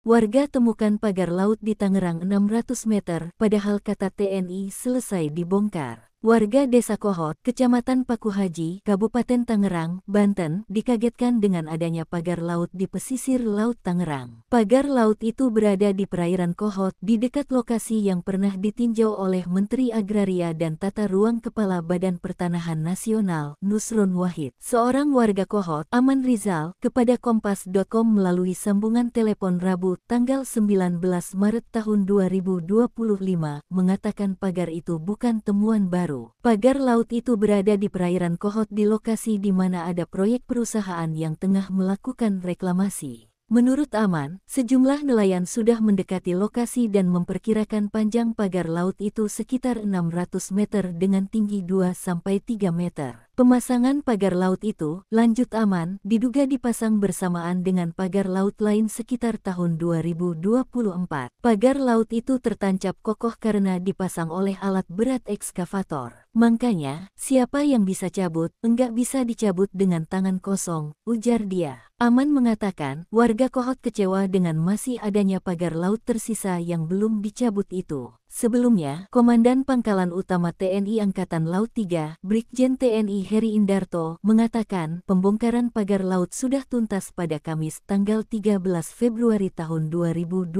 Warga temukan pagar laut di Tangerang 600 meter, padahal kata TNI selesai dibongkar. Warga Desa Kohot, Kecamatan Paku Haji, Kabupaten Tangerang, Banten, dikagetkan dengan adanya pagar laut di pesisir Laut Tangerang. Pagar laut itu berada di perairan Kohot, di dekat lokasi yang pernah ditinjau oleh Menteri Agraria dan Tata Ruang Kepala Badan Pertanahan Nasional, Nusron Wahid. Seorang warga Kohot, Aman Rizal, kepada Kompas.com melalui sambungan telepon Rabu, tanggal 19 Maret tahun 2025, mengatakan pagar itu bukan temuan baru. Pagar laut itu berada di perairan Kohot di lokasi di mana ada proyek perusahaan yang tengah melakukan reklamasi. Menurut Aman, sejumlah nelayan sudah mendekati lokasi dan memperkirakan panjang pagar laut itu sekitar 600 meter dengan tinggi 2-3 meter. Pemasangan pagar laut itu, lanjut Aman, diduga dipasang bersamaan dengan pagar laut lain sekitar tahun 2024. Pagar laut itu tertancap kokoh karena dipasang oleh alat berat ekskavator. Makanya, siapa yang bisa cabut, enggak bisa dicabut dengan tangan kosong, ujar dia. Aman mengatakan, warga Kohot kecewa dengan masih adanya pagar laut tersisa yang belum dicabut itu. Sebelumnya, Komandan Pangkalan Utama TNI Angkatan Laut 3, Brigjen TNI Heri Indarto, mengatakan pembongkaran pagar laut sudah tuntas pada Kamis tanggal 13 Februari tahun 2025.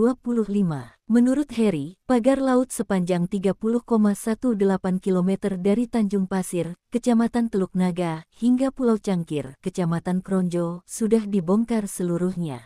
Menurut Heri, pagar laut sepanjang 30,18 km dari Tanjung Pasir, Kecamatan Teluk Naga, hingga Pulau Cangkir, Kecamatan Kronjo, sudah dibongkar seluruhnya.